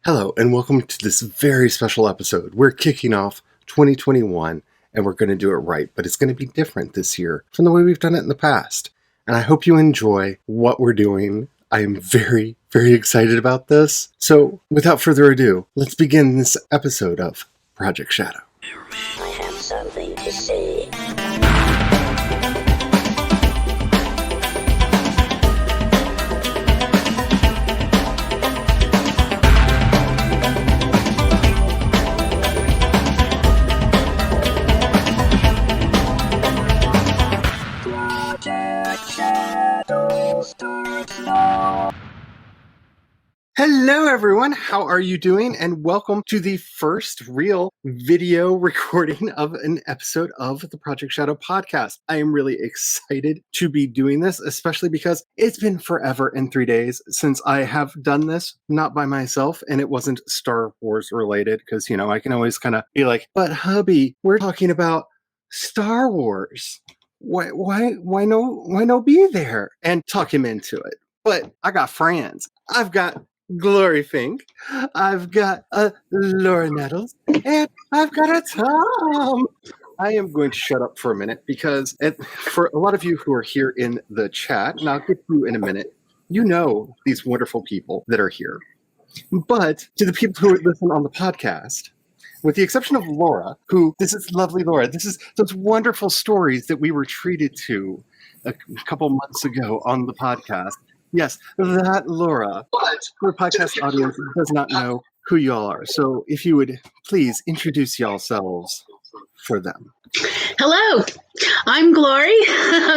Hello, and welcome to this very special episode. We're kicking off 2021, and we're going to do it right, but it's going to be different this year from the way we've done it in the past. And I hope you enjoy what we're doing. I am very, very excited about this. So, without further ado, let's begin this episode of Project Shadow. I have something to say. Hello, everyone. How are you doing? And welcome to the first real video recording of an episode of the Project Shadow podcast. I am really excited to be doing this, especially because it's been forever and 3 days since I have done this, not by myself, and it wasn't Star Wars related, because, you know, I can always kind of be like, but hubby, we're talking about Star Wars. Why no be there? And talk him into it. But I got friends. I've got Glory Fink, I've got Laura Nettles, and I've got a Tom. I am going to shut up for a minute because for a lot of you who are here in the chat, and I'll get to you in a minute, you know these wonderful people that are here. But to the people who listen on the podcast, with the exception of Laura, this is lovely Laura, this is those wonderful stories that we were treated to a couple months ago on the podcast. Yes, that Laura. But the podcast audience does not know who y'all are. So if you would please introduce yourselves for them. Hello, I'm Glory.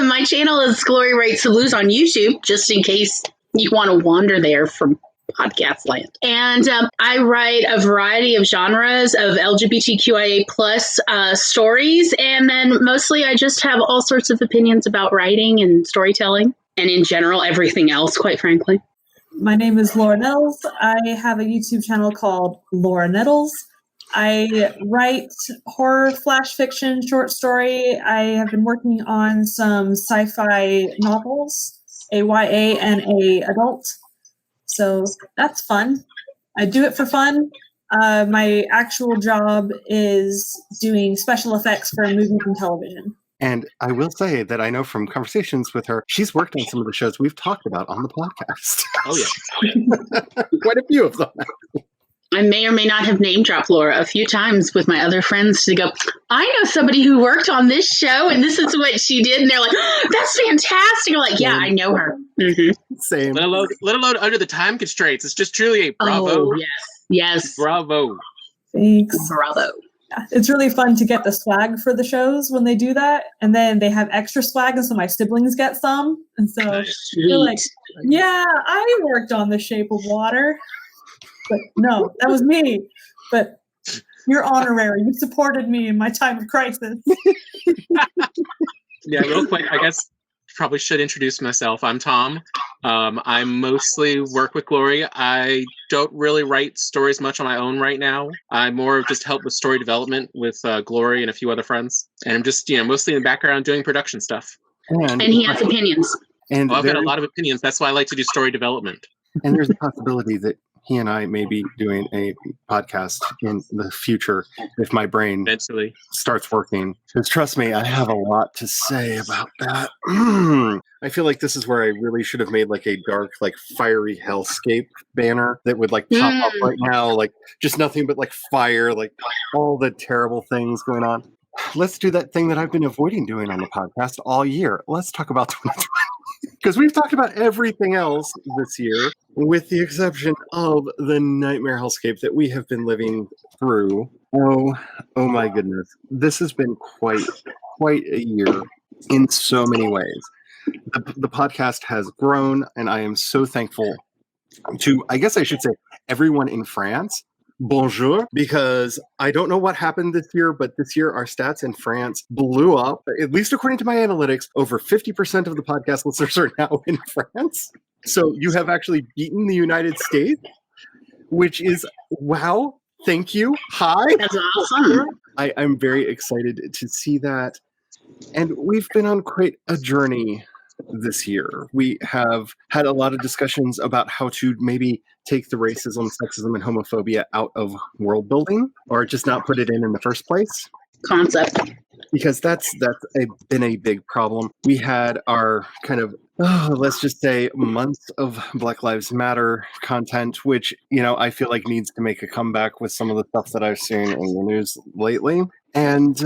My channel is Glory Writes the Blues on YouTube, just in case you want to wander there from podcast land. And I write a variety of genres of LGBTQIA plus stories. And then mostly I just have all sorts of opinions about writing and storytelling. And in general, everything else, quite frankly. My name is Laura Nettles. I have a YouTube channel called Laura Nettles. I write horror, flash fiction, short story. I have been working on some sci-fi novels, a YA and a adult. So that's fun. I do it for fun. My actual job is doing special effects for movies and television. And I will say that I know from conversations with her, she's worked on some of the shows we've talked about on the podcast. Oh, yeah. Quite a few of them. I may or may not have name dropped Laura a few times with my other friends to go, I know somebody who worked on this show and this is what she did. And they're like, oh, that's fantastic. I'm like, yeah, I know her. Mm-hmm. Same. Let alone under the time constraints. It's just truly a bravo. Oh, yes. Bravo. Thanks. Bravo. It's really fun to get the swag for the shows when they do that. And then they have extra swag, and so my siblings get some. And so they're like, yeah, I worked on The Shape of Water. But no, that was me. But you're honorary. You supported me in my time of crisis. Yeah, real quick, I guess probably should introduce myself. I'm Tom. I mostly work with Glory. I don't really write stories much on my own right now. I more just help with story development with Glory and a few other friends. And I'm just, mostly in the background doing production stuff. And he has opinions. And I've got a lot of opinions. That's why I like to do story development. And there's a possibility that he and I may be doing a podcast in the future if my brain Eventually starts working. Because trust me, I have a lot to say about that. I feel like this is where I really should have made like a dark, like fiery hellscape banner that would like pop up right now, like just nothing but like fire, like all the terrible things going on. Let's do that thing that I've been avoiding doing on the podcast all year. Let's talk about 2020. Because we've talked about everything else this year, with the exception of the nightmare hellscape that we have been living through. Oh my goodness. This has been quite a year in so many ways. The podcast has grown, and I am so thankful to, I guess I should say, everyone in France. Bonjour, because I don't know what happened this year, but this year our stats in France blew up. At least according to my analytics, over 50% of the podcast listeners are now in France. So you have actually beaten the United States, which is, wow, thank you. Hi. That's awesome. I'm very excited to see that. And we've been on quite a journey this year. We have had a lot of discussions about how to maybe take the racism, sexism, and homophobia out of world building, or just not put it in the first place. Concept. Because that's been a big problem. We had our kind of, let's just say, months of Black Lives Matter content, which, I feel like needs to make a comeback with some of the stuff that I've seen in the news lately. And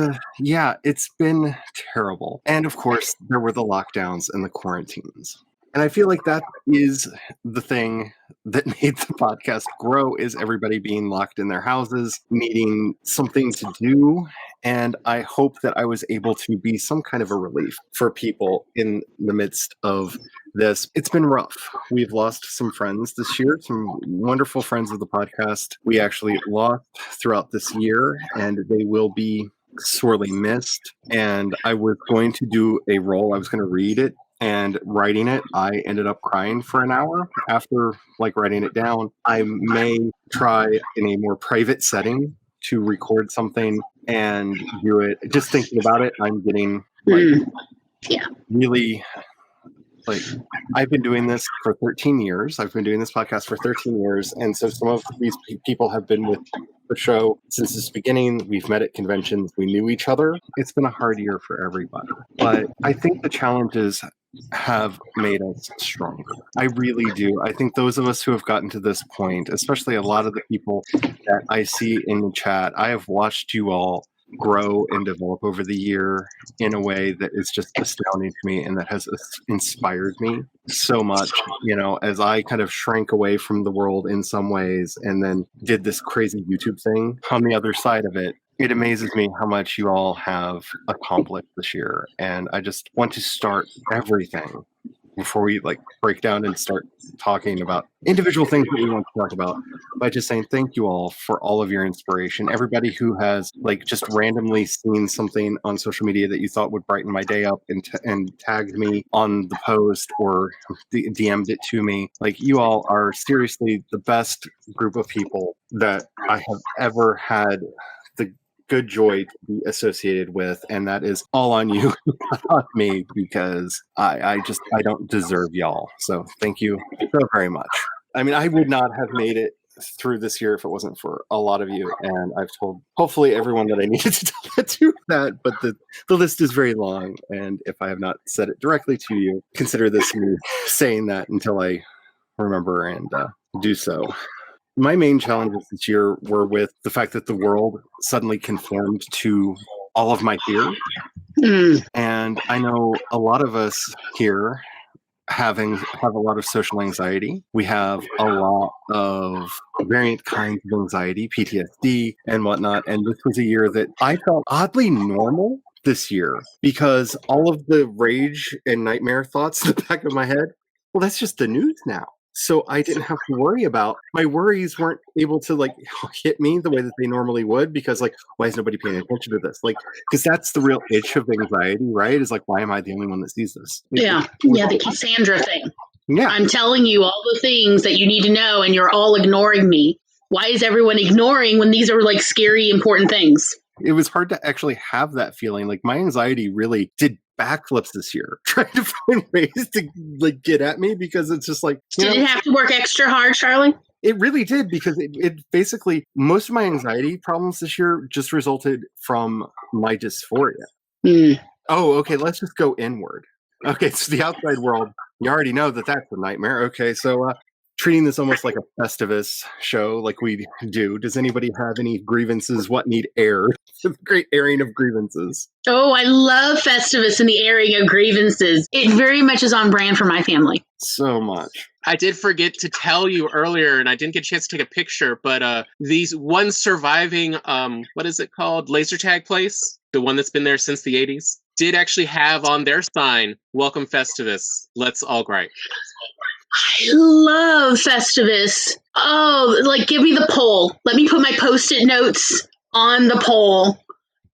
it's been terrible. And of course, there were the lockdowns and the quarantines. And I feel like that is the thing that made the podcast grow, is everybody being locked in their houses, needing something to do. And I hope that I was able to be some kind of a relief for people in the midst of this. It's been rough. We've lost some friends this year, some wonderful friends of the podcast we actually lost throughout this year, and they will be sorely missed. And I was going to do a role. I was going to read it. And writing it, I ended up crying for an hour after writing it down. I may try in a more private setting to record something and do it. Just thinking about it, I'm getting really I've been doing this for 13 years. I've been doing this podcast for 13 years. And so some of these people have been with the show since its beginning. We've met at conventions. We knew each other. It's been a hard year for everybody. But I think the challenges have made us stronger. I really do. I think those of us who have gotten to this point, especially a lot of the people that I see in the chat, I have watched you all grow and develop over the year in a way that is just astounding to me, and that has inspired me so much, as I kind of shrank away from the world in some ways and then did this crazy YouTube thing on the other side of it. It amazes me how much you all have accomplished this year. And I just want to start everything before we break down and start talking about individual things that we want to talk about by just saying thank you all for all of your inspiration. Everybody who has just randomly seen something on social media that you thought would brighten my day up and tagged me on the post or DM'd it to me. You all are seriously the best group of people that I have ever had the good joy to be associated with, and that is all on you, not on me, because I don't deserve y'all. So thank you so very much. I mean, I would not have made it through this year if it wasn't for a lot of you, and I've told hopefully everyone that I needed to tell that to but the list is very long, and if I have not said it directly to you, consider this me saying that until I remember and do so. My main challenges this year were with the fact that the world suddenly conformed to all of my fears. And I know a lot of us here have a lot of social anxiety. We have a lot of variant kinds of anxiety, PTSD and whatnot. And this was a year that I felt oddly normal this year, because all of the rage and nightmare thoughts in the back of my head, well, that's just the news now. So I didn't have to worry about, my worries weren't able to hit me the way that they normally would, because why is nobody paying attention to this? Because that's the real itch of anxiety, right? Is why am I the only one that sees this? The Cassandra thing. Yeah. I'm telling you all the things that you need to know, and you're all ignoring me. Why is everyone ignoring when these are scary, important things? It was hard to actually have that feeling. My anxiety really did backflips this year, trying to find ways to get at me, because it's just did it have to work extra hard, Charlie? It really did, because it basically, most of my anxiety problems this year just resulted from my dysphoria. Oh, okay, let's just go inward. Okay, so the outside world, you already know that that's a nightmare. Okay, so treating this almost like a Festivus show like we do. Does anybody have any grievances? What need aired? The great airing of grievances. Oh, I love Festivus and the airing of grievances. It very much is on brand for my family. So much. I did forget to tell you earlier, and I didn't get a chance to take a picture, but these one surviving, what is it called? Laser tag place, the one that's been there since the 80s, did actually have on their sign, "Welcome Festivus, let's all gripe." I love Festivus. Oh, give me the poll. Let me put my Post-it notes on the poll.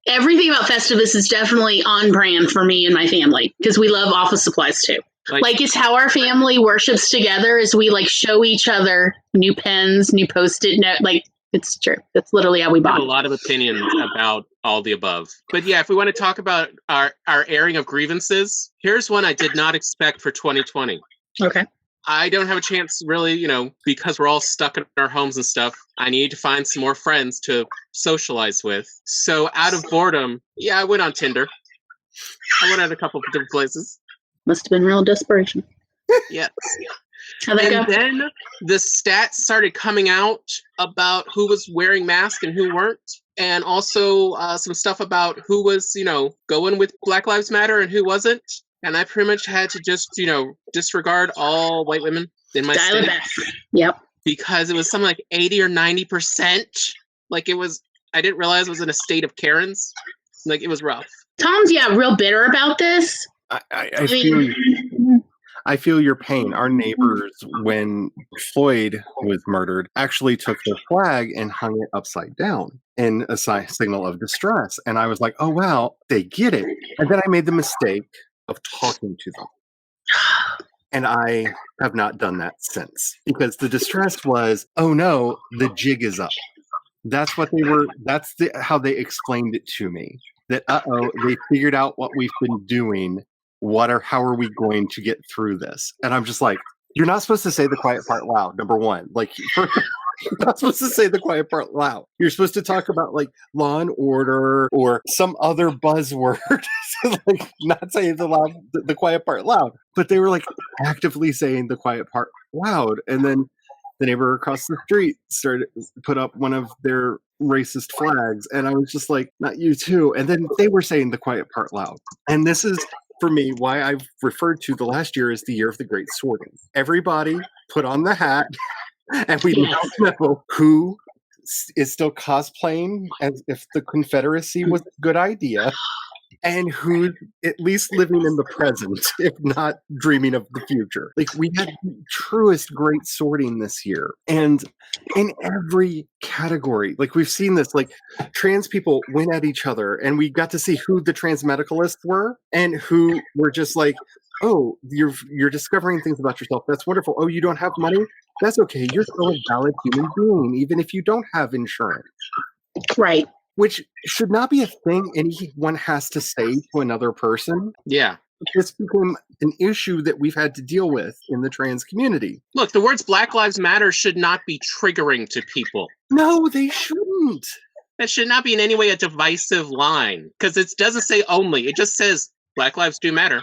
Everything about Festivus is definitely on brand for me and my family, because we love office supplies too. It's how our family worships together, is we show each other new pens, new Post-it note. It's true. That's literally how we bond. I have a lot of opinions about all the above. But yeah, if we want to talk about our airing of grievances, here's one I did not expect for 2020. Okay. I don't have a chance really, because we're all stuck in our homes and stuff. I need to find some more friends to socialize with. So out of boredom, I went on Tinder. I went out a couple of different places. Must have been real desperation. Yes. How'd that And go? then the stats started coming out about who was wearing masks and who weren't. And also some stuff about who was, going with Black Lives Matter and who wasn't. And I pretty much had to just, disregard all white women in my Dial it state. back. Yep. Because it was something like 80 or 90%. Like I didn't realize it was in a state of Karens. Like it was rough. Tom's real bitter about this. I feel your pain. Our neighbors, when Floyd was murdered, actually took their flag and hung it upside down in a signal of distress. And I was like, oh, wow, they get it. And then I made the mistake of talking to them. And I have not done that since, because the distress was, oh no, the jig is up. That's what how they explained it to me. That, they figured out what we've been doing. How are we going to get through this? And I'm just like, you're not supposed to say the quiet part loud, number one. Like, you're not supposed to say the quiet part loud. You're supposed to talk about like law and order or some other buzzword. Like, not saying the quiet part loud. But they were like actively saying the quiet part loud. And then the neighbor across the street put up one of their racist flags. And I was just like, not you too. And then they were saying the quiet part loud. And this is, for me, why I've referred to the last year as the year of the great sorting. Everybody put on the hat, and we now know who is still cosplaying as if the Confederacy was a good idea, and who's at least living in the present, if not dreaming of the future. Like, we had the truest great sorting this year. And in every category, like, we've seen this, like, trans people went at each other, and we got to see who the trans medicalists were and who were just like, oh, you're discovering things about yourself. That's wonderful. Oh, you don't have money? That's okay. You're still a valid human being, even if you don't have insurance. Right. Which should not be a thing anyone has to say to another person. Yeah. This became an issue that we've had to deal with in the trans community. Look, the words Black Lives Matter should not be triggering to people. No, they shouldn't. That should not be in any way a divisive line. Because it doesn't say only. It just says Black Lives do matter.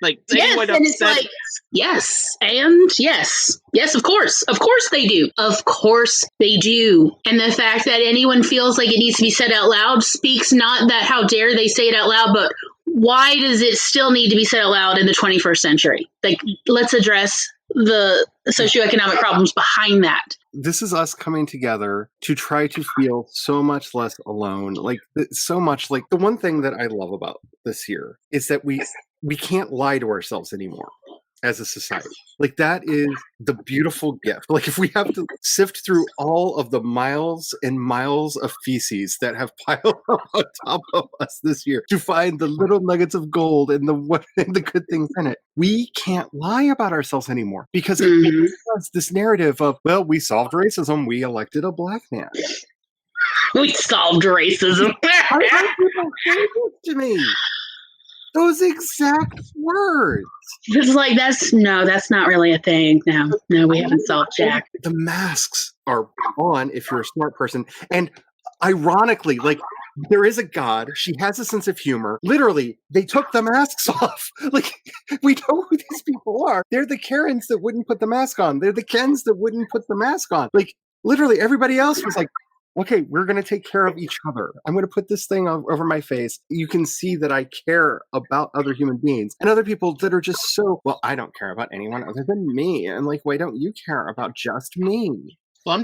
Like, yes, and it's like, yes, and yes. Yes, of course they do. Of course they do. And the fact that anyone feels like it needs to be said out loud speaks not that how dare they say it out loud, but why does it still need to be said out loud in the 21st century? Like, let's address the socioeconomic problems behind that. This is us coming together to try to feel so much less alone. Like, so much. Like, the one thing that I love about this year is that we can't lie to ourselves anymore as a society. Like, that is the beautiful gift. Like, if we have to sift through all of the miles and miles of feces that have piled up on top of us this year to find the little nuggets of gold and the good things in it, we can't lie about ourselves anymore, because it gives us this narrative of, well, we solved racism, we elected a black man. We solved racism. I heard people say this to me. Those exact words. It's like, that's not really a thing. No, we haven't solved Jack. The masks are on if you're a smart person. And ironically, like, there is a God. She has a sense of humor. Literally, they took the masks off. Like, we know who these people are. They're the Karens that wouldn't put the mask on. They're the Kens that wouldn't put the mask on. Like, literally, everybody else was like, okay, we're going to take care of each other. I'm going to put this thing over my face. You can see that I care about other human beings, and other people that are just so, well, I don't care about anyone other than me. And like, why don't you care about just me? Well,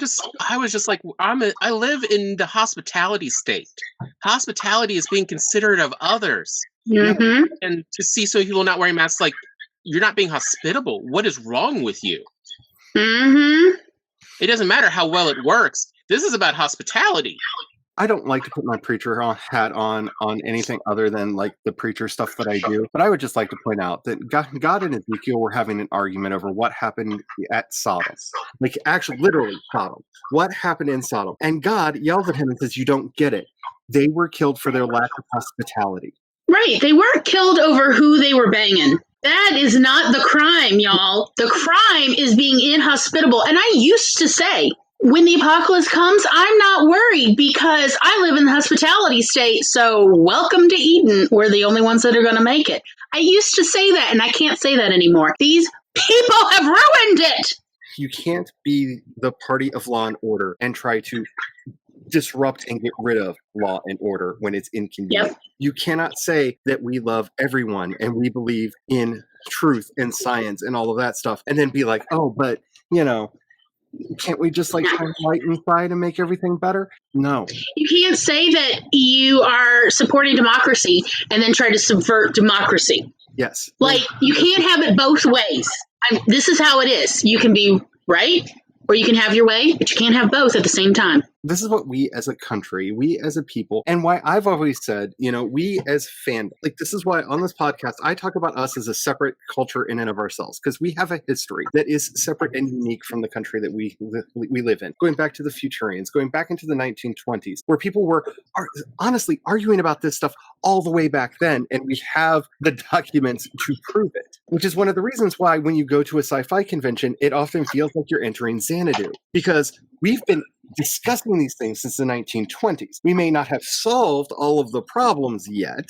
I was just like, I live in the hospitality state. Hospitality is being considerate of others. Mm-hmm. And to see so people not wearing masks, like, you're not being hospitable. What is wrong with you? Mm-hmm. It doesn't matter how well it works. This is about hospitality. I don't like to put my preacher hat on anything other than like the preacher stuff that I do. But I would just like to point out that God and Ezekiel were having an argument over what happened at Sodom. Like, actually, literally Sodom. What happened in Sodom? And God yells at him and says, you don't get it. They were killed for their lack of hospitality. Right. They weren't killed over who they were banging. That is not the crime, y'all. The crime is being inhospitable. And I used to say, when the apocalypse comes, I'm not worried because I live in the hospitality state. So welcome to Eden. We're the only ones that are going to make it. I used to say that, and I can't say that anymore. These people have ruined it. You can't be the party of law and order and try to disrupt and get rid of law and order when it's inconvenient. Yep. You cannot say that we love everyone and we believe in truth and science and all of that stuff and then be like, oh, but, you know, can't we just like shine light inside and make everything better? No. You can't say that you are supporting democracy and then try to subvert democracy. Yes. Like, you can't have it both ways. This is how it is. You can be right or you can have your way, but you can't have both at the same time. This is what we as a country, we as a people, and why I've always said, you know, we as fandom, like this is why on this podcast, I talk about us as a separate culture in and of ourselves, because we have a history that is separate and unique from the country that we live in. Going back to the Futurians, going back into the 1920s, where people were honestly arguing about this stuff all the way back then, and we have the documents to prove it, which is one of the reasons why when you go to a sci-fi convention, it often feels like you're entering Xanadu, because we've been discussing these things since the 1920s. We may not have solved all of the problems yet,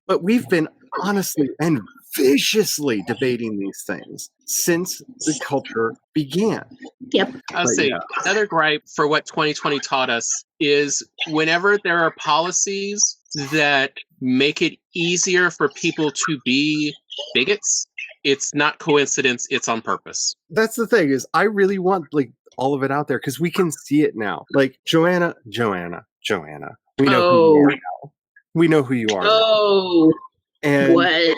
but we've been honestly and viciously debating these things since the culture began. Yep. I'll say another gripe for what 2020 taught us is whenever there are policies that make it easier for people to be bigots, it's not coincidence, it's on purpose. That's the thing, is I really want like all of it out there because we can see it now. Like Joanna. We know who you are now. We know who you are. Oh, and what?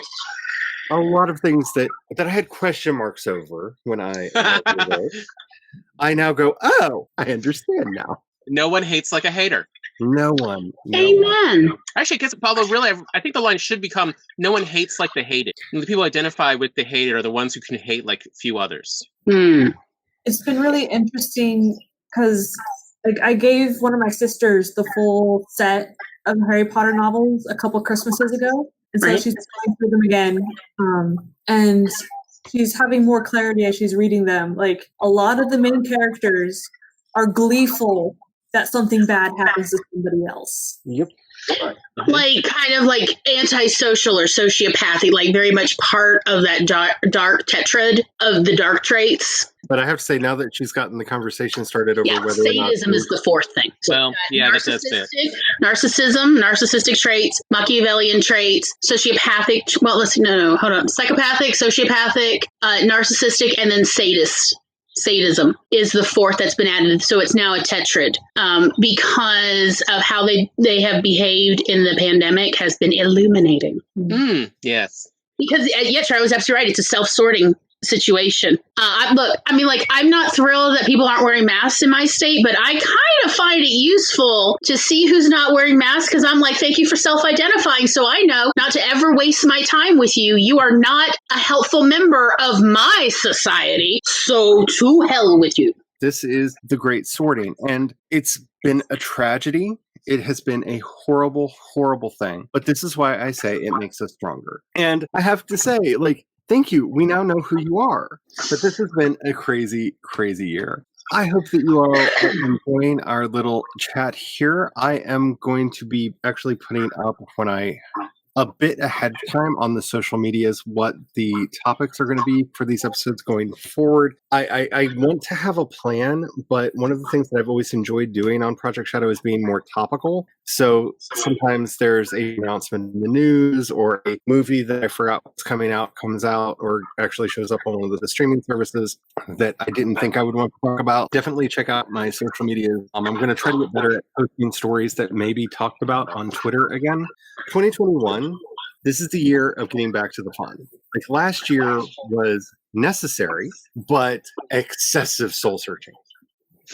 A lot of things that I had question marks over when I I now go, oh, I understand now. No one hates like a hater. No one. Amen. Actually, because Paulo, really, I think the line should become: no one hates like the hated. And the people identify with the hated are the ones who can hate like few others. It's been really interesting because, like, I gave one of my sisters the full set of Harry Potter novels a couple Christmases ago, and so she's going through them again, and she's having more clarity as she's reading them. Like, a lot of the main characters are gleeful that something bad happens to somebody else. Yep. Like, kind of like antisocial or sociopathic, like very much part of that dark tetrad of the dark traits. But I have to say, now that she's gotten the conversation started over whether sadism is the fourth thing. So well, yeah, that's it. Narcissism, narcissistic traits, Machiavellian traits, sociopathic. Well, let's see. No, hold on. Psychopathic, sociopathic, narcissistic, and then sadist. Sadism is the fourth that's been added. So it's now a tetrad because of how they have behaved in the pandemic has been illuminating. Yes. Because, yes, I was absolutely right. It's a self-sorting situation. Look, I mean, like, I'm not thrilled that people aren't wearing masks in my state, but I kind of find it useful to see who's not wearing masks because I'm like, thank you for self-identifying so I know not to ever waste my time with you. You are not a helpful member of my society, so to hell with you. This is the great sorting, and it's been a tragedy. It has been a horrible, horrible thing, but this is why I say it makes us stronger. And I have to say, like, thank you. We now know who you are. But this has been a crazy, crazy year. I hope that you all are enjoying our little chat here. I am going to be actually putting up a bit ahead of time on the social medias what the topics are going to be for these episodes going forward. I want to have a plan, but one of the things that I've always enjoyed doing on Project Shadow is being more topical. So sometimes there's an announcement in the news or a movie that I forgot what's coming out, comes out, or actually shows up on one of the streaming services that I didn't think I would want to talk about. Definitely check out my social media. I'm going to try to get better at posting stories that may be talked about on Twitter again. 2021, this is the year of getting back to the fun. Like, last year was necessary, but excessive soul searching.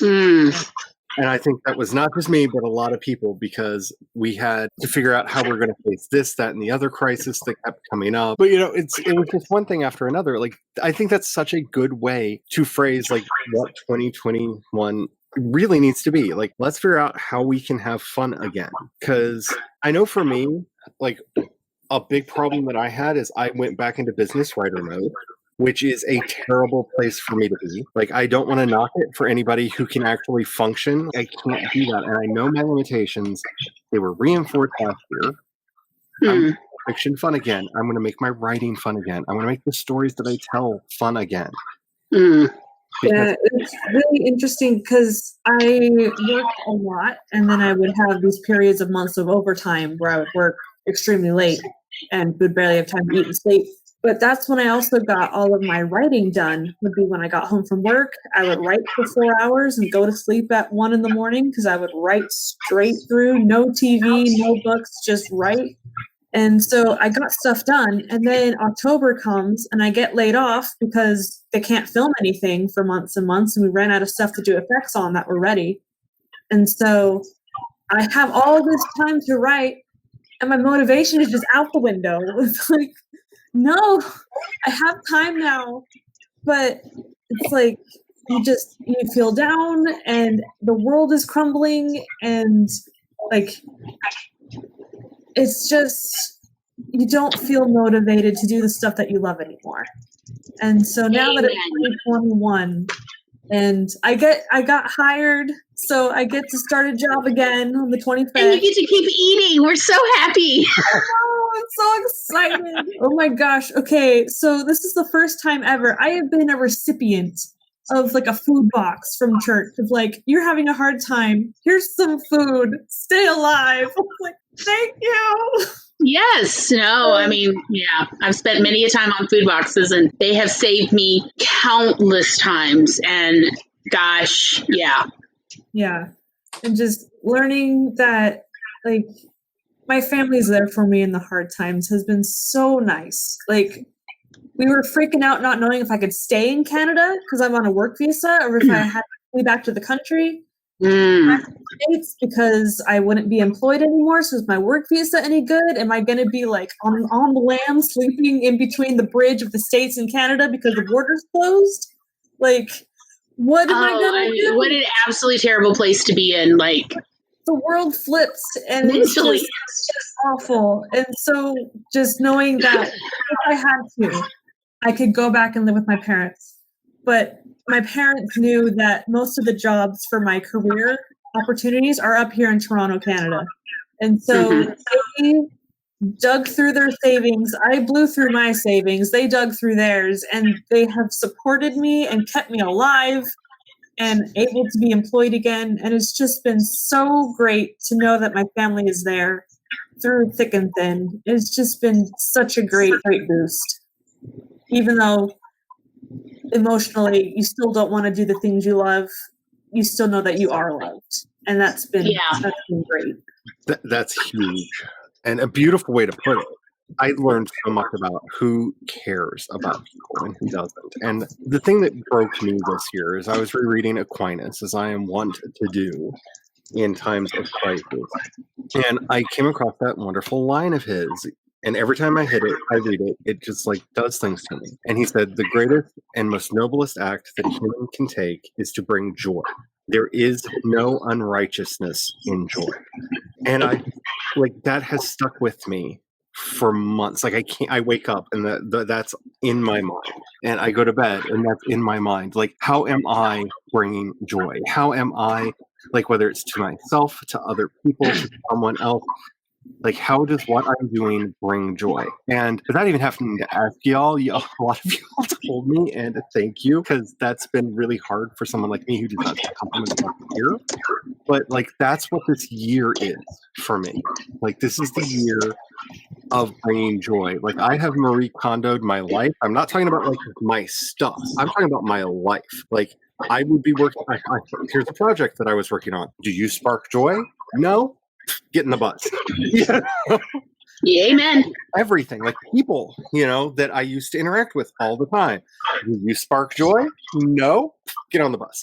And I think that was not just me, but a lot of people, because we had to figure out how we're going to face this, that, and the other crisis that kept coming up. But, you know, it was just one thing after another. Like, I think that's such a good way to phrase, like, what 2021 really needs to be. Like, let's figure out how we can have fun again. Because I know for me, like, a big problem that I had is I went back into business writer mode, which is a terrible place for me to be. Like, I don't want to knock it for anybody who can actually function. I can't do that. And I know my limitations. They were reinforced last year. I'm going to make fiction fun again. I'm going to make my writing fun again. I'm going to make the stories that I tell fun again. Yeah, it's really interesting because I worked a lot, and then I would have these periods of months of overtime where I would work extremely late and would barely have time to eat and sleep. But that's when I also got all of my writing done, would be when I got home from work. I would write for 4 hours and go to sleep at 1 a.m. because I would write straight through, no TV, no books, just write. And so I got stuff done, and then October comes and I get laid off because they can't film anything for months and months, and we ran out of stuff to do effects on that were ready. And so I have all this time to write, and my motivation is just out the window. It's like, no, I have time now, but it's like you feel down, and the world is crumbling, and like it's just, you don't feel motivated to do the stuff that you love anymore. And so now that it's 2021 and I got hired, so I get to start a job again on the 25th. And you get to keep eating. We're so happy. Oh, I'm so excited. Oh my gosh. Okay, so this is the first time ever I have been a recipient of like a food box from church of like, you're having a hard time. Here's some food. Stay alive. I'm like, thank you. Yes. No, I mean, yeah, I've spent many a time on food boxes, and they have saved me countless times. And gosh, yeah. Yeah. And just learning that like my family's there for me in the hard times has been so nice. Like, we were freaking out not knowing if I could stay in Canada because I'm on a work visa, or if I had to be back to the country. Back to the States because I wouldn't be employed anymore. So is my work visa any good? Am I going to be like on the lam sleeping in between the bridge of the States and Canada because the border's closed? Like, what am I going to do? What an absolutely terrible place to be in. Like, the world flips, and it's just awful. And so just knowing that if I had to, I could go back and live with my parents. But my parents knew that most of the jobs for my career opportunities are up here in Toronto, Canada. And so they dug through their savings. I blew through my savings. They dug through theirs, and they have supported me and kept me alive and able to be employed again. And it's just been so great to know that my family is there through thick and thin. It's just been such a great boost. Even though emotionally you still don't want to do the things you love, you still know that you are loved. And that's been great. That's huge. And a beautiful way to put it. I learned so much about who cares about people and who doesn't. And the thing that broke me this year is I was rereading Aquinas, as I am wont to do in times of crisis. And I came across that wonderful line of his. And every time I hit it, I read it, it just like does things to me. And he said, the greatest and most noblest act that a human can take is to bring joy. There is no unrighteousness in joy. And I like that has stuck with me for months. Like I wake up and that's in my mind, and I go to bed and that's in my mind. Like, how am I bringing joy? How am I, like, whether it's to myself, to other people, to someone else, like, how does what I'm doing bring joy? And without even having to ask y'all, a lot of y'all told me, and thank you, because that's been really hard for someone like me who does not come from a year. But like, that's what this year is for me. Like, this is the year of bringing joy. Like, I have Marie Kondo'd my life. I'm not talking about like my stuff. I'm talking about my life. Like, I would be working. Here's a project that I was working on. Do you spark joy? No. Get in the bus. Yeah, amen. Everything, like people, that I used to interact with all the time. Do you spark joy? No. Get on the bus.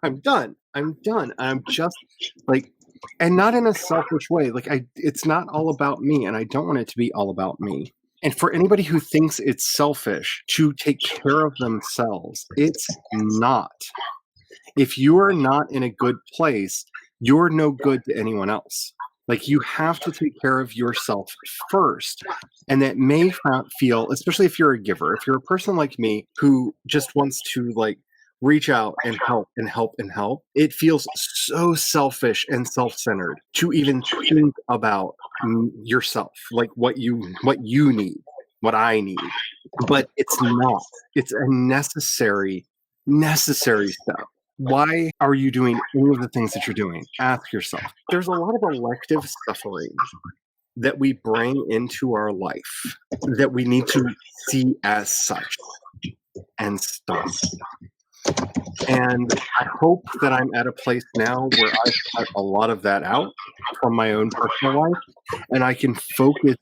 I'm done. I'm just like, and not in a selfish way. Like, it's not all about me, and I don't want it to be all about me. And for anybody who thinks it's selfish to take care of themselves, it's not. If you are not in a good place, you're no good to anyone else. Like, you have to take care of yourself first. And that may feel, especially if you're a giver, if you're a person like me who just wants to like reach out and help and help and help, it feels so selfish and self-centered to even think about yourself, like what you need, what I need. But it's not. It's a necessary step. Why are you doing any of the things that you're doing? Ask yourself. There's a lot of elective suffering that we bring into our life that we need to see as such and stop. And I hope that I'm at a place now where I've cut a lot of that out from my own personal life, and I can focus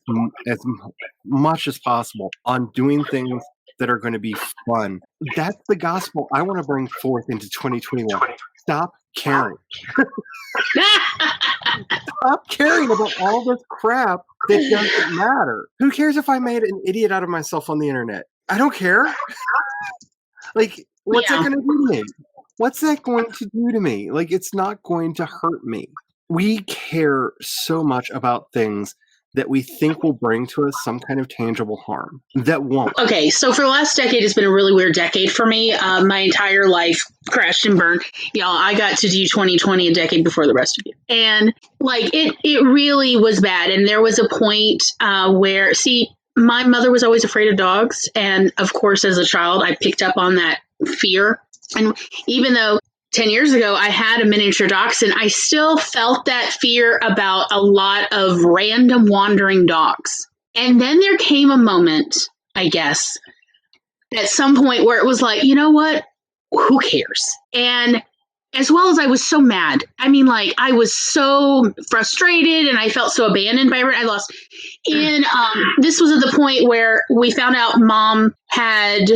as much as possible on doing things that are going to be fun. That's the gospel I want to bring forth into 2021. Stop caring. Stop caring about all this crap that doesn't matter. Who cares if I made an idiot out of myself on the internet? I don't care. Like, what's that going to do to me? What's that going to do to me? Like, it's not going to hurt me. We care so much about things that we think will bring to us some kind of tangible harm that won't. Okay, so for the last decade, it's been a really weird decade for me. My entire life crashed and burned. Y'all, I got to do 2020 a decade before the rest of you. And like, it really was bad. And there was a point where, see, my mother was always afraid of dogs. And of course, as a child, I picked up on that fear. And even though 10 years ago, I had a miniature dachshund, I still felt that fear about a lot of random wandering dogs. And then there came a moment, I guess, at some point where it was like, you know what? Who cares? And as well as I was so mad. I mean, like, I was so frustrated and I felt so abandoned by everyone. I lost. And this was at the point where we found out Mom had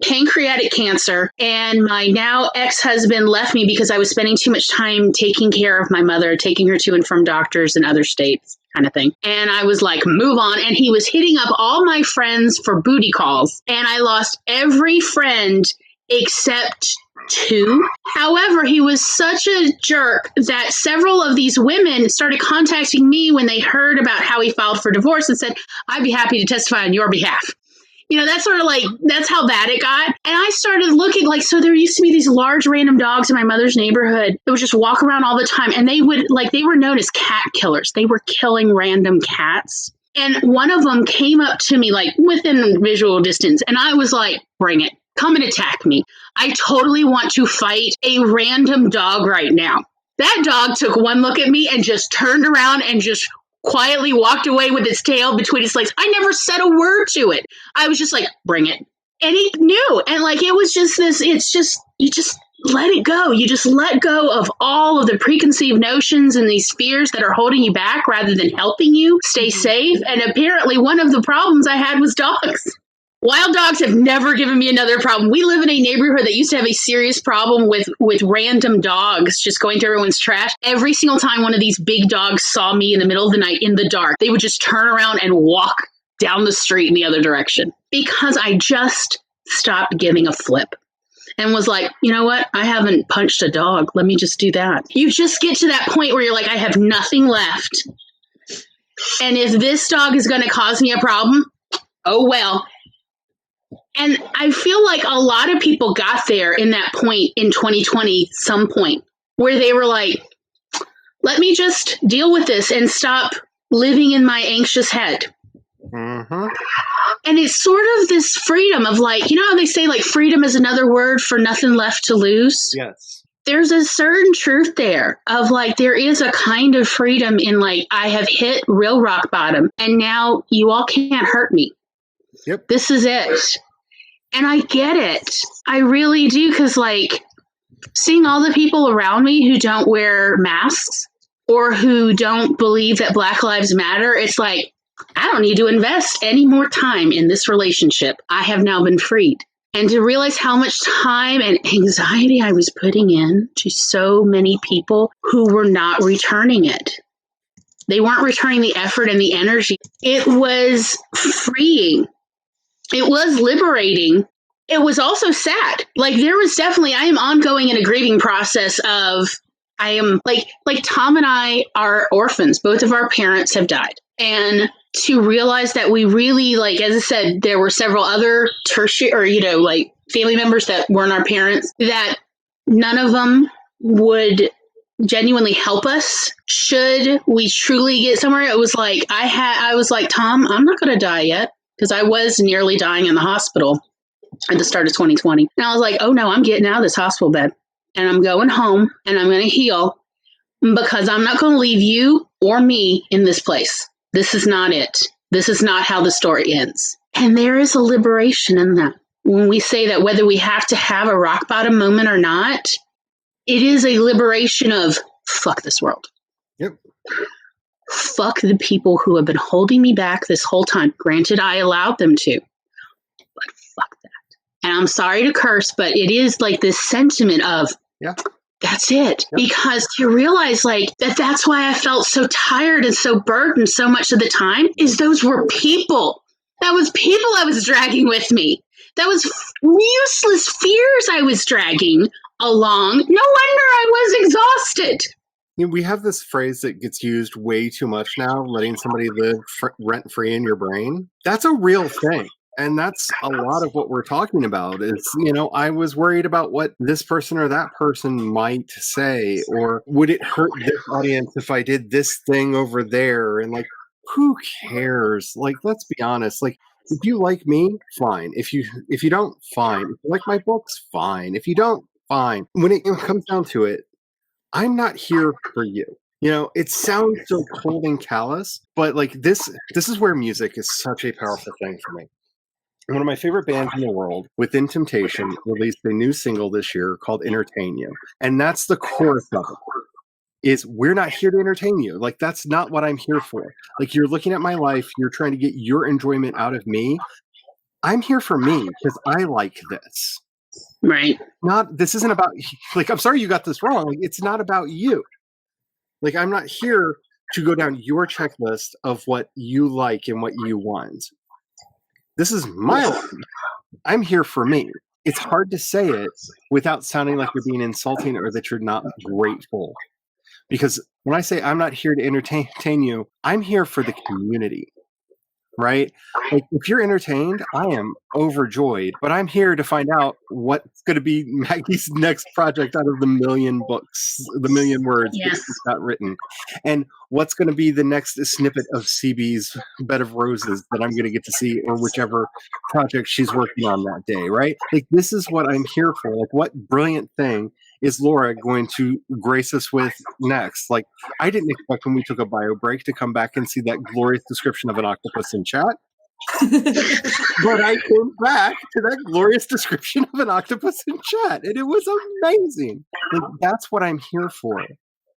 pancreatic cancer, and my now ex-husband left me because I was spending too much time taking care of my mother, taking her to and from doctors in other states, kind of thing. And I was like, move on. And he was hitting up all my friends for booty calls, and I lost every friend except 2. However, he was such a jerk that several of these women started contacting me when they heard about how he filed for divorce and said, I'd be happy to testify on your behalf. You know, that's sort of like, that's how bad it got. And I started looking like, so there used to be these large random dogs in my mother's neighborhood that would just walk around all the time. And they would, like, they were known as cat killers. They were killing random cats. And one of them came up to me, like, within visual distance. And I was like, bring it. Come and attack me. I totally want to fight a random dog right now. That dog took one look at me and just turned around and just quietly walked away with its tail between its legs. I never said a word to it. I was just like, bring it. And he knew. And like, it was just this, it's just, you just let it go. You just let go of all of the preconceived notions and these fears that are holding you back rather than helping you stay safe. And apparently one of the problems I had was dogs. Wild dogs have never given me another problem. We live in a neighborhood that used to have a serious problem with random dogs just going through everyone's trash. Every single time one of these big dogs saw me in the middle of the night in the dark, they would just turn around and walk down the street in the other direction because I just stopped giving a flip and was like, you know what? I haven't punched a dog. Let me just do that. You just get to that point where you're like, I have nothing left. And if this dog is going to cause me a problem, oh well. And I feel like a lot of people got there in that point in 2020, some point, where they were like, let me just deal with this and stop living in my anxious head. Mm-hmm. And it's sort of this freedom of like, you know how they say like freedom is another word for nothing left to lose? Yes. There's a certain truth there of like, there is a kind of freedom in like, I have hit real rock bottom and now you all can't hurt me. Yep. This is it. And I get it. I really do. Because, like, seeing all the people around me who don't wear masks or who don't believe that Black Lives Matter, it's like, I don't need to invest any more time in this relationship. I have now been freed. And to realize how much time and anxiety I was putting in to so many people who were not returning it. They weren't returning the effort and the energy. It was freeing. It was liberating, it was also sad. Like there was definitely, I am ongoing in a grieving process of, I am like Tom and I are orphans. Both of our parents have died. And to realize that we really, like, as I said, there were several other tertiary or, like family members that weren't our parents, that none of them would genuinely help us should we truly get somewhere. It was like, I was like, Tom, I'm not going to die yet, because I was nearly dying in the hospital at the start of 2020. And I was like, oh no, I'm getting out of this hospital bed and I'm going home and I'm going to heal, because I'm not going to leave you or me in this place. This is not it. This is not how the story ends. And there is a liberation in that. When we say that whether we have to have a rock bottom moment or not, it is a liberation of fuck this world. Yep. Fuck the people who have been holding me back this whole time. Granted, I allowed them to, but fuck that. And I'm sorry to curse, but it is like this sentiment of, that's it. Yep. Because to realize like that's why I felt so tired and so burdened so much of the time, is those were people. That was people I was dragging with me. That was useless fears I was dragging along. No wonder I was exhausted. We have this phrase that gets used way too much now, letting somebody live rent-free in your brain. That's a real thing. And that's a lot of what we're talking about is, I was worried about what this person or that person might say, or would it hurt this audience if I did this thing over there? And like, who cares? Like, let's be honest. Like, if you like me, fine. If you don't, fine. If you like my books, fine. If you don't, fine. When it comes down to it, I'm not here for you. It sounds so cold and callous, but like this is where music is such a powerful thing for me. One of my favorite bands in the world, Within Temptation, released a new single this year called Entertain You. And that's the chorus of it. Is we're not here to entertain you. Like, that's not what I'm here for. Like, you're looking at my life, you're trying to get your enjoyment out of me. I'm here for me because I like this. Right. This isn't about, like, I'm sorry you got this wrong. Like, it's not about you. Like, I'm not here to go down your checklist of what you like and what you want. This is my life. I'm here for me. It's hard to say it without sounding like you're being insulting or that you're not grateful. Because when I say I'm not here to entertain you, I'm here for the community, right? Like, if you're entertained, I am overjoyed, but I'm here to find out what's going to be Maggie's next project out of the million books, the million words that she's got written, and what's going to be the next snippet of CB's Bed of Roses that I'm going to get to see, or whichever project she's working on that day, right? Like, this is what I'm here for. Like, what brilliant thing is Laura going to grace us with next? Like, I didn't expect when we took a bio break to come back and see that glorious description of an octopus in chat. But I came back to that glorious description of an octopus in chat, and it was amazing. Like, that's what I'm here for,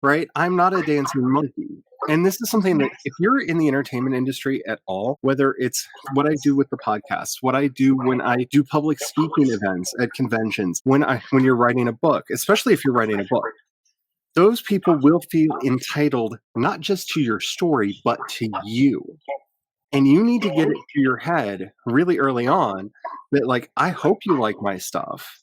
right? I'm not a dancing monkey. And this is something that if you're in the entertainment industry at all, whether it's what I do with the podcast, what I do when I do public speaking events at conventions, when you're writing a book, especially if you're writing a book, those people will feel entitled not just to your story, but to you. And you need to get it to your head really early on that, like, I hope you like my stuff,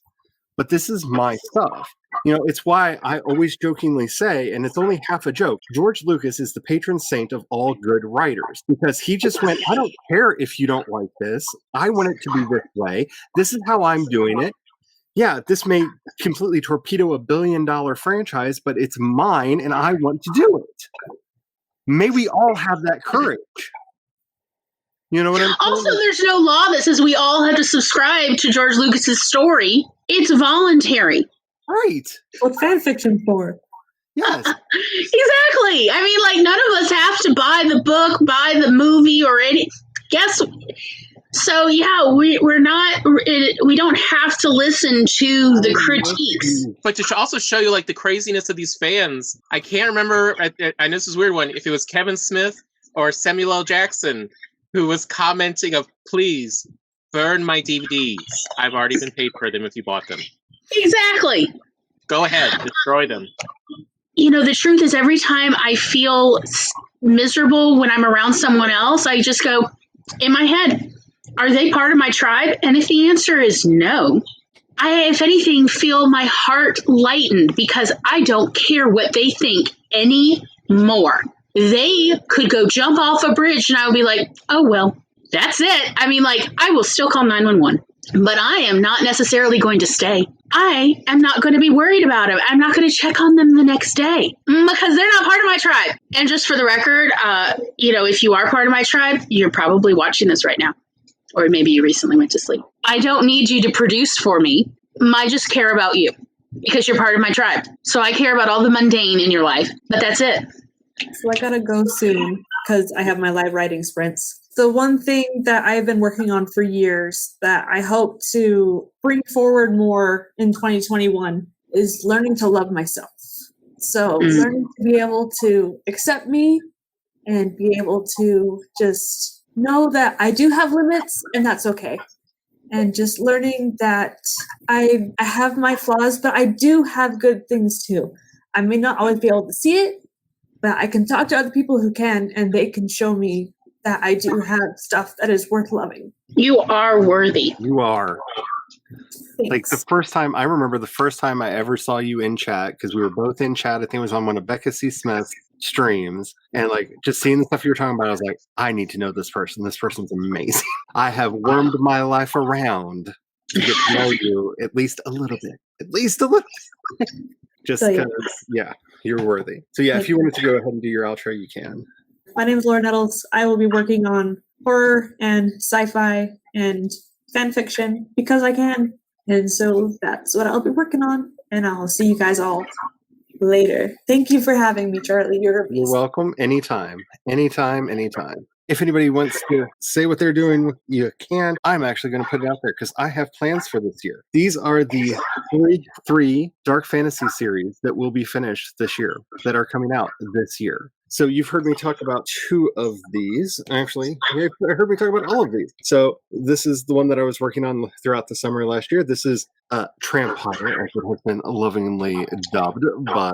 but this is my stuff. It's why I always jokingly say, and it's only half a joke, George Lucas is the patron saint of all good writers, because he just went, I don't care if you don't like this. I want it to be this way. This is how I'm doing it. Yeah, this may completely torpedo $1 billion franchise, but it's mine and I want to do it. May we all have that courage. You know what I'm saying? Also, there's no law that says we all have to subscribe to George Lucas's story. It's voluntary. Right. What's fan fiction for? Yes. Exactly. I mean, like, none of us have to buy the book, buy the movie, or any. So yeah, we're not. We don't have to listen to the critiques. But to also show you like the craziness of these fans, I can't remember. I know this is a weird one. If it was Kevin Smith or Samuel L. Jackson who was commenting of, please burn my DVDs. I've already been paid for them if you bought them. Exactly. Go ahead, destroy them. The truth is, every time I feel miserable when I'm around someone else, I just go, in my head, Are they part of my tribe? And if the answer is no, I, if anything, feel my heart lightened because I don't care what they think anymore. They could go jump off a bridge and I would be like, oh, well, that's it. I mean, like, I will still call 911, but I am not necessarily going to stay. I am not going to be worried about them. I'm not going to check on them the next day because they're not part of my tribe. And just for the record, if you are part of my tribe, you're probably watching this right now. Or maybe you recently went to sleep. I don't need you to produce for me. I just care about you because you're part of my tribe. So I care about all the mundane in your life, but that's it. So I gotta go soon because I have my live writing sprints. The one thing that I've been working on for years that I hope to bring forward more in 2021 is learning to love myself. So learning to be able to accept me and be able to just know that I do have limits and that's okay. And just learning that I have my flaws, but I do have good things too. I may not always be able to see it, but I can talk to other people who can, and they can show me that I do have stuff that is worth loving. You are worthy. You are. Thanks. Like I remember the first time I ever saw you in chat, because we were both in chat. I think it was on one of Becca C. Smith's streams. And like just seeing the stuff you were talking about, I was like, I need to know this person. This person's amazing. I have wormed my life around to get to know you at least a little bit. At least a little bit. Just because, you're worthy. So yeah, if you wanted to go ahead and do your outro, you can. My name is Laura Nettles. I will be working on horror and sci-fi and fan fiction because I can. And so that's what I'll be working on. And I'll see you guys all later. Thank you for having me, Charlie. You're welcome. Anytime. If anybody wants to say what they're doing, you can. I'm actually going to put it out there because I have plans for this year. These are the three dark fantasy series that will be finished this year, that are coming out this year. So you've heard me talk about two of these. Actually, I heard me talk about all of these. So this is the one that I was working on throughout the summer last year. This is Trampire, as it has been lovingly dubbed by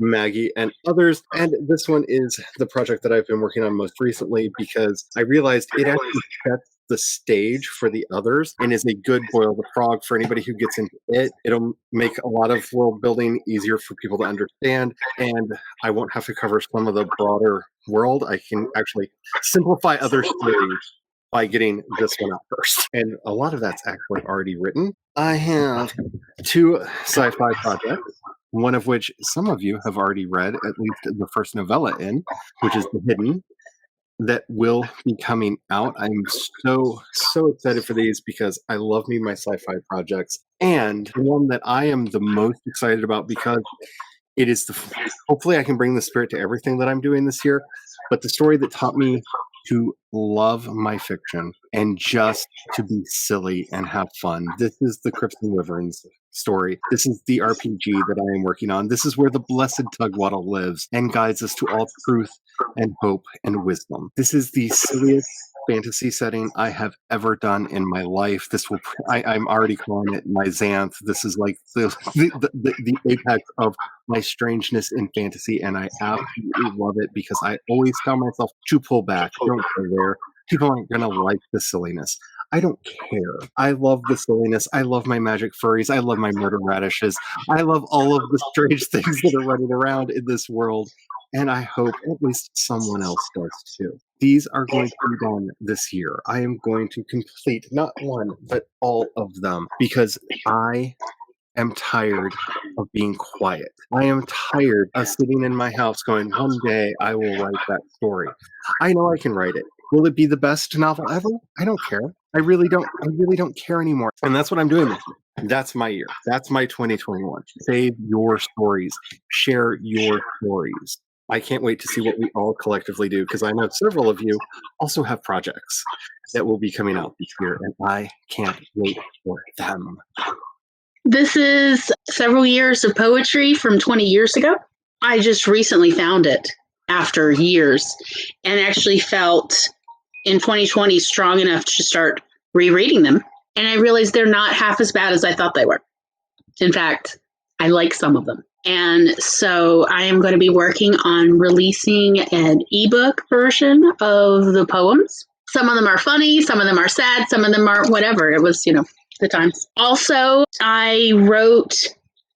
Maggie and others. And this one is the project that I've been working on most recently because I realized it actually sets the stage for the others and is a good boil the frog for anybody who gets into it. It'll make a lot of world building easier for people to understand, and I won't have to cover some of the broader world. I can actually simplify other stories by getting this one out first. And a lot of that's actually already written. I have two sci-fi projects, one of which some of you have already read, at least the first novella in, which is The Hidden, that will be coming out. I'm so excited for these because I love me my sci-fi projects. And the one that I am the most excited about because it is hopefully I can bring the spirit to everything that I'm doing this year, but the story that taught me to love my fiction and just to be silly and have fun. This is the Crimson Wyverns story. This is the RPG that I am working on. This is where the blessed Tugwaddle lives and guides us to all truth and hope and wisdom. This is the silliest fantasy setting I have ever done in my life. I'm already calling it my Xanth. This is like the apex of my strangeness in fantasy, and I absolutely love it because I always tell myself to pull back. Don't go there. People aren't going to like the silliness. I don't care. I love the silliness. I love my magic furries. I love my murder radishes. I love all of the strange things that are running around in this world. And I hope at least someone else does too. These are going to be done this year. I am going to complete not one, but all of them because I am tired of being quiet. I am tired of sitting in my house going, one day I will write that story. I know I can write it. Will it be the best novel ever? I don't care. I really don't care anymore. And that's what I'm doing this year. That's my year. That's my 2021. Save your stories. Share your stories. I can't wait to see what we all collectively do because I know several of you also have projects that will be coming out this year, and I can't wait for them. This is several years of poetry from 20 years ago. I just recently found it after years and actually felt in 2020 strong enough to start rereading them. And I realized they're not half as bad as I thought they were. In fact, I like some of them. And so I am going to be working on releasing an ebook version of the poems Some of them are funny, some of them are sad, some of them are whatever. It was, the times. Also, I wrote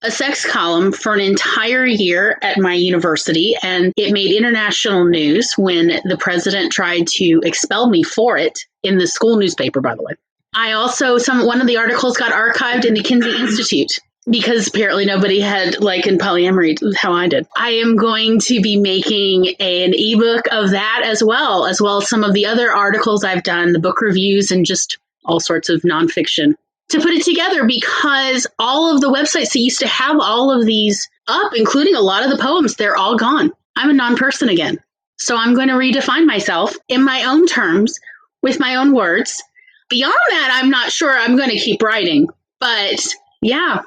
a sex column for an entire year at my university, and it made international news when the president tried to expel me for it in the school newspaper, by the way. I also, one of the articles got archived in the Kinsey Institute because apparently nobody had in polyamory how I did. I am going to be making an ebook of that as well as some of the other articles I've done, the book reviews, and just all sorts of nonfiction to put it together, because all of the websites that used to have all of these up, including a lot of the poems, they're all gone. I'm a non-person again. So I'm going to redefine myself in my own terms with my own words. Beyond that, I'm not sure I'm going to keep writing. But yeah,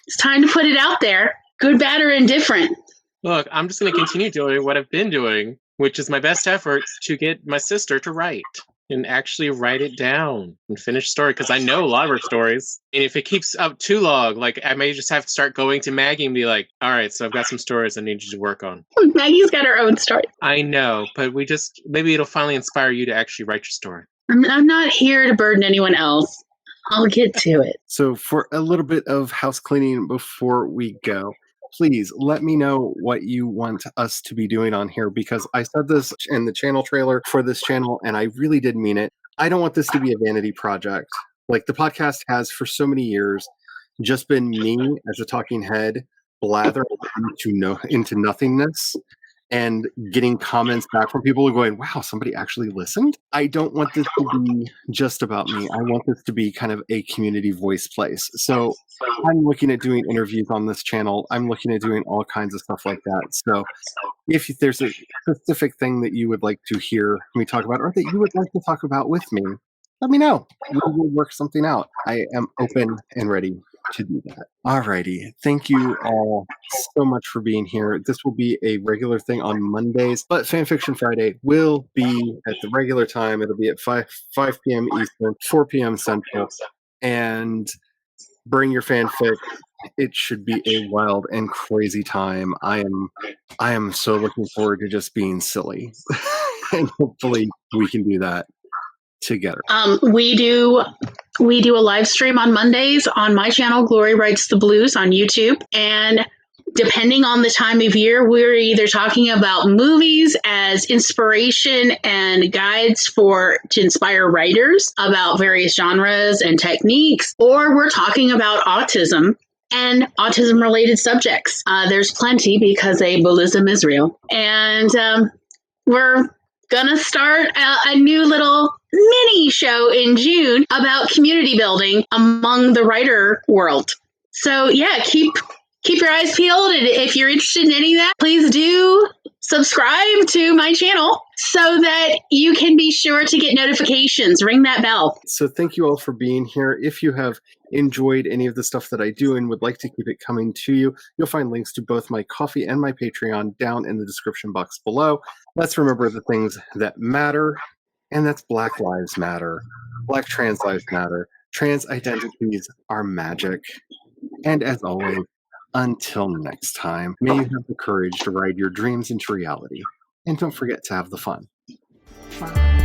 it's time to put it out there. Good, bad, or indifferent. Look, I'm just going to continue doing what I've been doing, which is my best efforts to get my sister to write. And actually write it down and finish story, because I know a lot of her stories. And if it keeps up too long, I may just have to start going to Maggie and be like, all right, so I've got some stories I need you to work on. Maggie's got her own story. I know, but maybe it'll finally inspire you to actually write your story. I'm not here to burden anyone else. I'll get to it. So for a little bit of house cleaning before we go, please let me know what you want us to be doing on here, because I said this in the channel trailer for this channel, and I really did mean it. I don't want this to be a vanity project. The podcast has for so many years just been me as a talking head blathering into nothingness and getting comments back from people going, wow, somebody actually listened. I don't want this to be just about me. I want this to be kind of a community voice place. So I'm looking at doing interviews on this channel. I'm looking at doing all kinds of stuff like that. So if there's a specific thing that you would like to hear me talk about, or that you would like to talk about with me, let me know. We will work something out. I am open and ready to do that. Alrighty. Thank you all so much for being here. This will be a regular thing on Mondays, but Fanfiction Friday will be at the regular time. It'll be at 5 p.m. Eastern, 4 p.m. Central. And bring your fanfic. It should be a wild and crazy time. I am so looking forward to just being silly. And hopefully we can do that together. We do a live stream on Mondays on my channel, Glory Writes the Blues, on YouTube. And depending on the time of year, we're either talking about movies as inspiration and guides to inspire writers about various genres and techniques, or we're talking about autism and autism-related subjects. There's plenty, because ableism is real. And we're gonna start a new little mini show in June about community building among the writer world. So yeah, keep your eyes peeled, and if you're interested in any of that, please do subscribe to my channel so that you can be sure to get notifications. Ring that bell. So thank you all for being here. If you have enjoyed any of the stuff that I do and would like to keep it coming to you, you'll find links to both my Ko-fi and my Patreon down in the description box below. Let's remember the things that matter, and that's Black Lives Matter, Black Trans Lives Matter, trans identities are magic. And as always, until next time, may you have the courage to ride your dreams into reality. And don't forget to have the fun. Bye.